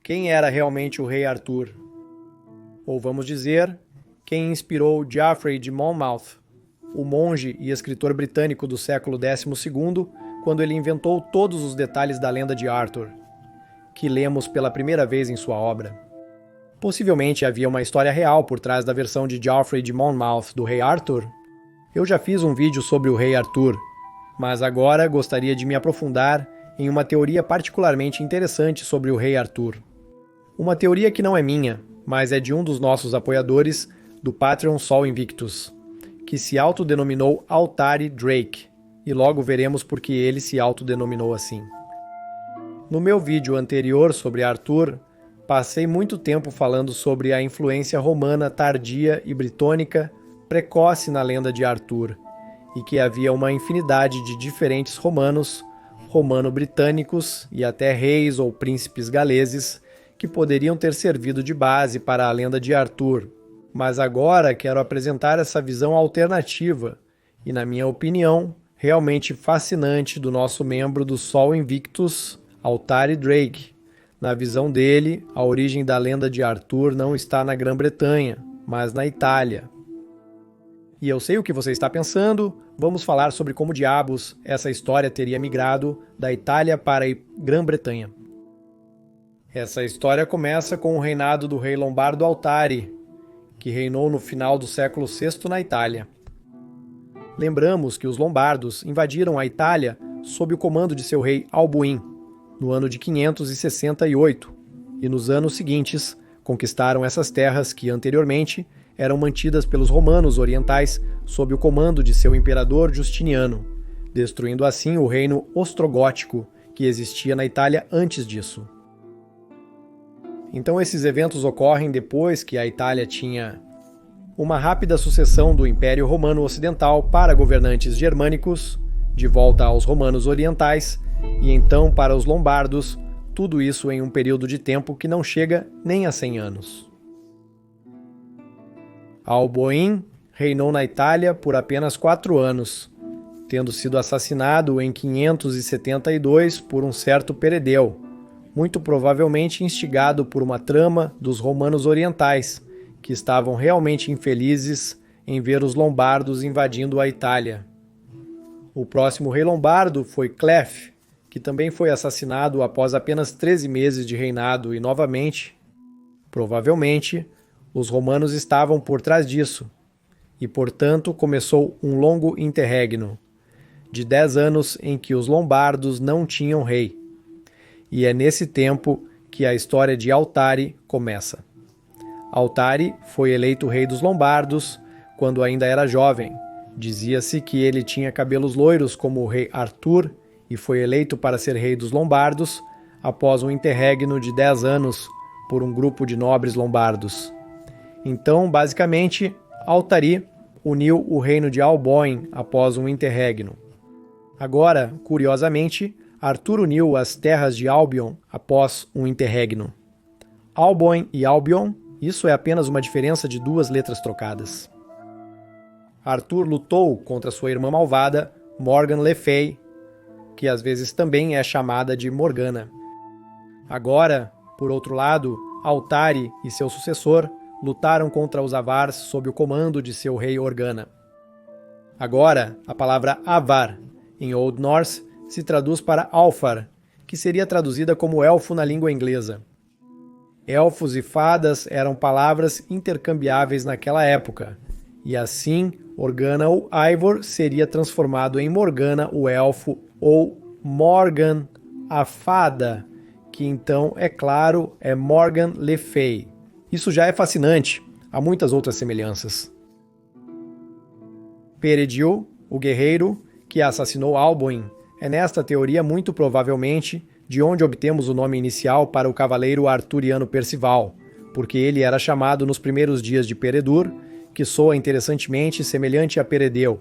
Quem era realmente o rei Arthur? Ou vamos dizer, quem inspirou Geoffrey de Monmouth, o monge e escritor britânico do século XII, quando ele inventou todos os detalhes da lenda de Arthur, que lemos pela primeira vez em sua obra. Possivelmente havia uma história real por trás da versão de Geoffrey de Monmouth do rei Arthur. Eu já fiz um vídeo sobre o rei Arthur, mas agora gostaria de me aprofundar em uma teoria particularmente interessante sobre o rei Arthur. Uma teoria que não é minha, mas é de um dos nossos apoiadores do Patreon Sol Invictus, que se autodenominou Altari Drake, e logo veremos por que ele se autodenominou assim. No meu vídeo anterior sobre Arthur, passei muito tempo falando sobre a influência romana tardia e britônica precoce na lenda de Arthur, e que havia uma infinidade de diferentes romanos, romano-britânicos e até reis ou príncipes galeses que poderiam ter servido de base para a lenda de Arthur. Mas agora quero apresentar essa visão alternativa e, na minha opinião, realmente fascinante do nosso membro do Sol Invictus, Altari Drake. Na visão dele, a origem da lenda de Arthur não está na Grã-Bretanha, mas na Itália. E eu sei o que você está pensando, vamos falar sobre como diabos essa história teria migrado da Itália para a Grã-Bretanha. Essa história começa com o reinado do rei lombardo Altari, que reinou no final do século VI na Itália. Lembramos que os lombardos invadiram a Itália sob o comando de seu rei Alboin, no ano de 568, e nos anos seguintes conquistaram essas terras que anteriormente eram mantidas pelos romanos orientais sob o comando de seu imperador Justiniano, destruindo assim o reino ostrogótico que existia na Itália antes disso. Então esses eventos ocorrem depois que a Itália tinha uma rápida sucessão do Império Romano Ocidental para governantes germânicos, de volta aos romanos orientais, e então para os lombardos, tudo isso em um período de tempo que não chega nem a 100 anos. Alboin reinou na Itália por apenas 4 anos, tendo sido assassinado em 572 por um certo Peredeu, muito provavelmente instigado por uma trama dos romanos orientais, que estavam realmente infelizes em ver os lombardos invadindo a Itália. O próximo rei lombardo foi Clef, que também foi assassinado após apenas 13 meses de reinado e novamente, provavelmente, os romanos estavam por trás disso, e portanto começou um longo interregno, de 10 anos em que os lombardos não tinham rei. E é nesse tempo que a história de Altari começa. Altari foi eleito rei dos lombardos quando ainda era jovem. Dizia-se que ele tinha cabelos loiros como o rei Arthur e foi eleito para ser rei dos lombardos após um interregno de 10 anos por um grupo de nobres lombardos. Então, basicamente, Altari uniu o reino de Alboin após um interregno. Agora, curiosamente, Arthur uniu as terras de Albion após um interregno. Alboin e Albion, isso é apenas uma diferença de 2 letras trocadas. Arthur lutou contra sua irmã malvada, Morgan Le Fay, que às vezes também é chamada de Morgana. Agora, por outro lado, Altari e seu sucessor lutaram contra os Avars sob o comando de seu rei Organa. Agora, a palavra Avar, em Old Norse, se traduz para Alfar, que seria traduzida como elfo na língua inglesa. Elfos e fadas eram palavras intercambiáveis naquela época, e assim Organa ou Eivor seria transformado em Morgana o elfo ou Morgan a fada, que então, é claro, é Morgan Le Fay. Isso já é fascinante, há muitas outras semelhanças. Peredil, o guerreiro que assassinou Alboin, é nesta teoria muito provavelmente de onde obtemos o nome inicial para o cavaleiro arturiano Percival, porque ele era chamado nos primeiros dias de Peredur, que soa interessantemente semelhante a Peredeu.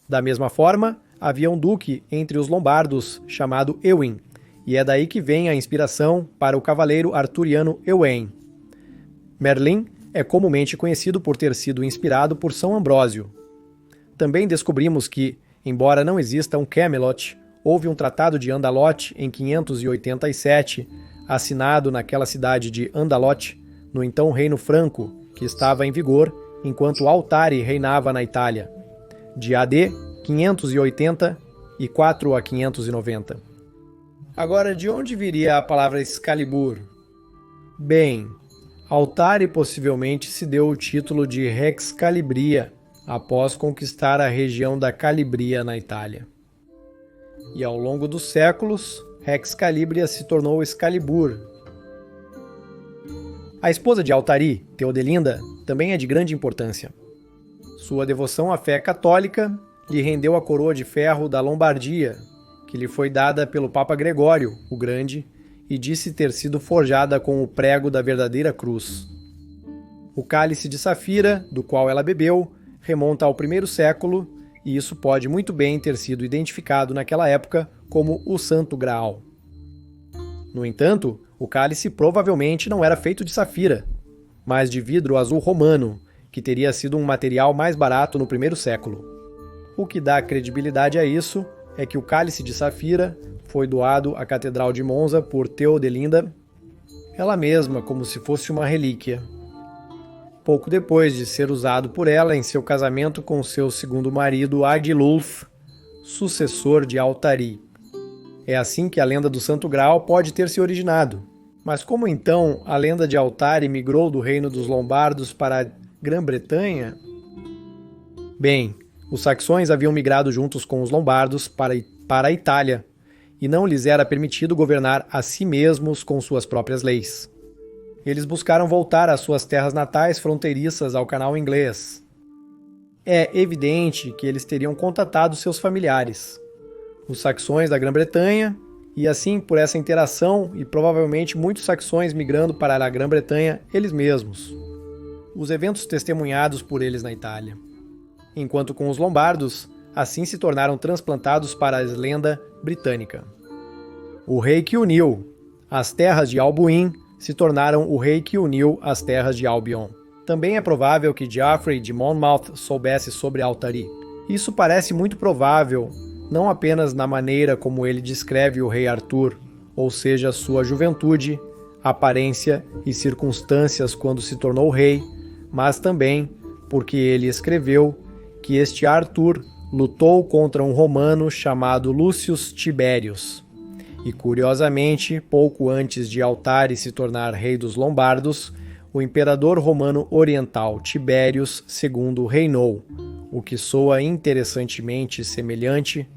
Da mesma forma, havia um duque entre os lombardos chamado Ewin, e é daí que vem a inspiração para o cavaleiro arturiano Ewain. Merlin é comumente conhecido por ter sido inspirado por São Ambrósio. Também descobrimos que, embora não exista um Camelot, houve um tratado de Andalote em 587, assinado naquela cidade de Andalote, no então Reino Franco, que estava em vigor enquanto Altari reinava na Itália, de AD 580 e 4 a 590. Agora, de onde viria a palavra Excalibur? Bem, Altari possivelmente se deu o título de Rex Calibria após conquistar a região da Calibria na Itália. E ao longo dos séculos, Rex Calibria se tornou Excalibur. A esposa de Altari, Teodelinda, também é de grande importância. Sua devoção à fé católica lhe rendeu a coroa de ferro da Lombardia, que lhe foi dada pelo Papa Gregório, o Grande, e disse ter sido forjada com o prego da verdadeira cruz. O cálice de safira, do qual ela bebeu, remonta ao I século, e isso pode muito bem ter sido identificado naquela época como o Santo Graal. No entanto, o cálice provavelmente não era feito de safira, mas de vidro azul romano, que teria sido um material mais barato no I século. O que dá credibilidade a isso é que o cálice de safira foi doado à Catedral de Monza por Teodelinda, ela mesma como se fosse uma relíquia, pouco depois de ser usado por ela em seu casamento com seu segundo marido Agilulf, sucessor de Altari. É assim que a lenda do Santo Graal pode ter se originado. Mas como então a lenda de Altari migrou do reino dos Lombardos para a Grã-Bretanha? Bem, os saxões haviam migrado juntos com os lombardos para a Itália, e não lhes era permitido governar a si mesmos com suas próprias leis. Eles buscaram voltar às suas terras natais fronteiriças ao Canal Inglês. É evidente que eles teriam contatado seus familiares, os saxões da Grã-Bretanha, e assim, por essa interação, e provavelmente muitos saxões migrando para a Grã-Bretanha eles mesmos. Os eventos testemunhados por eles na Itália. Enquanto com os lombardos, assim se tornaram transplantados para a lenda britânica. O rei que uniu as terras de Albuin se tornaram o rei que uniu as terras de Albion. Também é provável que Geoffrey de Monmouth soubesse sobre Altari. Isso parece muito provável, não apenas na maneira como ele descreve o rei Arthur, ou seja, sua juventude, aparência e circunstâncias quando se tornou rei, mas também porque ele escreveu que este Arthur lutou contra um romano chamado Lucius Tiberius. E curiosamente, pouco antes de Altari se tornar rei dos Lombardos, o imperador romano oriental Tiberius II reinou, o que soa interessantemente semelhante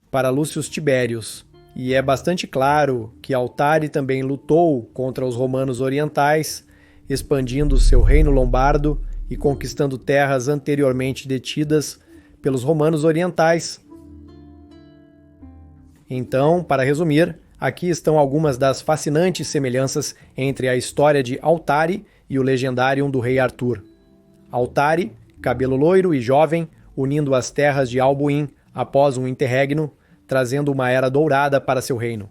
para Lucius Tiberius, e é bastante claro que Altari também lutou contra os romanos orientais, expandindo seu reino lombardo e conquistando terras anteriormente detidas pelos romanos orientais. Então, para resumir, aqui estão algumas das fascinantes semelhanças entre a história de Altari e o Legendarium do rei Arthur. Altari, cabelo loiro e jovem, unindo as terras de Albuin após um interregno, trazendo uma era dourada para seu reino.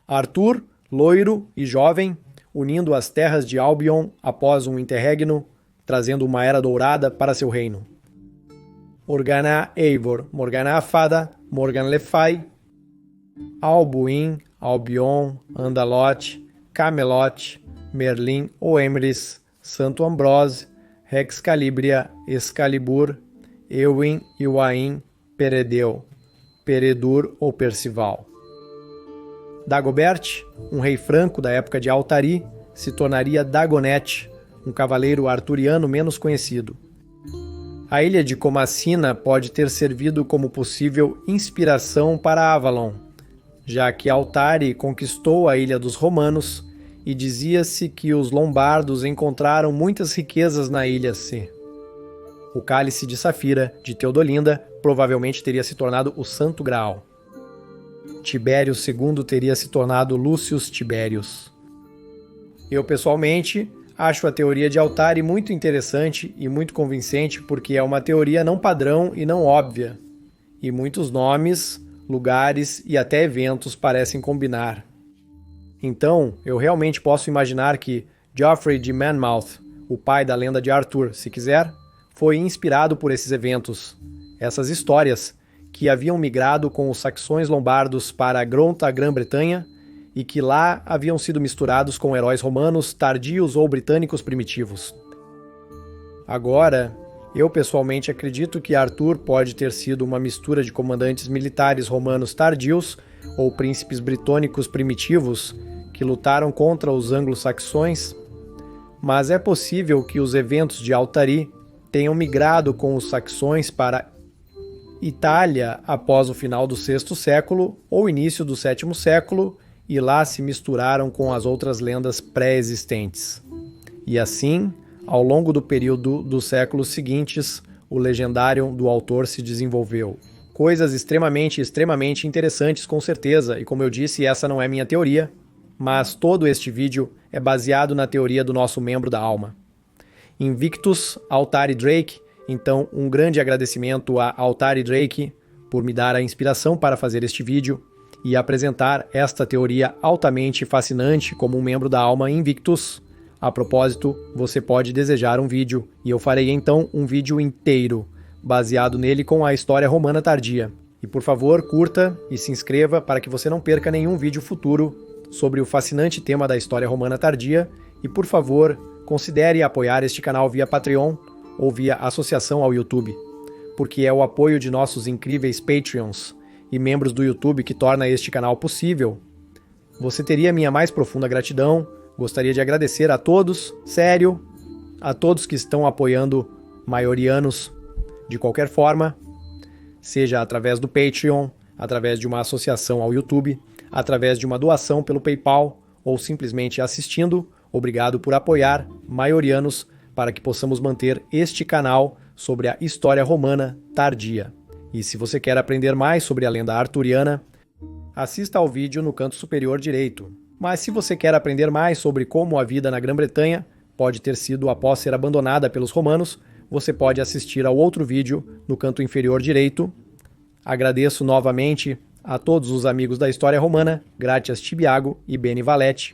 Arthur, loiro e jovem, unindo as terras de Albion após um interregno, trazendo uma era dourada para seu reino. Morgana Eivor, Morgana a Fada, Morgan Le Fay, Albuin, Albion, Andalote, Camelot, Merlin ou Emrys, Santo Ambrose, Rex Calibria, Excalibur, Ewin, Iwain, Peredeu, Peredur ou Percival. Dagobert, um rei franco da época de Altari, se tornaria Dagonet, um cavaleiro arturiano menos conhecido. A ilha de Comacina pode ter servido como possível inspiração para Avalon, já que Altari conquistou a ilha dos romanos e dizia-se que os lombardos encontraram muitas riquezas na ilha C. O cálice de safira de Teodolinda provavelmente teria se tornado o Santo Graal. Tibério II teria se tornado Lucius Tiberius. Eu, pessoalmente, acho a teoria de Altari muito interessante e muito convincente porque é uma teoria não padrão e não óbvia, e muitos nomes, lugares e até eventos parecem combinar. Então, eu realmente posso imaginar que Geoffrey de Monmouth, o pai da lenda de Arthur, se quiser, foi inspirado por esses eventos, essas histórias, que haviam migrado com os saxões lombardos para a Gronta Grã-Bretanha e que lá haviam sido misturados com heróis romanos tardios ou britânicos primitivos. Agora, eu pessoalmente acredito que Arthur pode ter sido uma mistura de comandantes militares romanos tardios ou príncipes britânicos primitivos que lutaram contra os anglo-saxões, mas é possível que os eventos de Altari tenham migrado com os saxões para Itália após o final do VI século ou início do VII século e lá se misturaram com as outras lendas pré-existentes. E assim, ao longo do período dos séculos seguintes, o legendário do autor se desenvolveu. Coisas extremamente interessantes com certeza, e como eu disse, essa não é minha teoria, mas todo este vídeo é baseado na teoria do nosso membro da alma. Invictus Altari Drake, então um grande agradecimento a Altari Drake por me dar a inspiração para fazer este vídeo e apresentar esta teoria altamente fascinante como um membro da alma Invictus. A propósito, você pode desejar um vídeo, e eu farei então um vídeo inteiro, baseado nele com a história romana tardia. E por favor, curta e se inscreva para que você não perca nenhum vídeo futuro sobre o fascinante tema da história romana tardia, e por favor, considere apoiar este canal via Patreon ou via associação ao YouTube, porque é o apoio de nossos incríveis Patreons e membros do YouTube que torna este canal possível. Você teria minha mais profunda gratidão. Gostaria de agradecer a todos, sério, a todos que estão apoiando maiorianos de qualquer forma, seja através do Patreon, através de uma associação ao YouTube, através de uma doação pelo PayPal ou simplesmente assistindo. Obrigado por apoiar maiorianos para que possamos manter este canal sobre a história romana tardia. E se você quer aprender mais sobre a lenda arturiana, assista ao vídeo no canto superior direito. Mas se você quer aprender mais sobre como a vida na Grã-Bretanha pode ter sido após ser abandonada pelos romanos, você pode assistir ao outro vídeo no canto inferior direito. Agradeço novamente a todos os amigos da história romana, Gratias Tibiago e Beni Valete,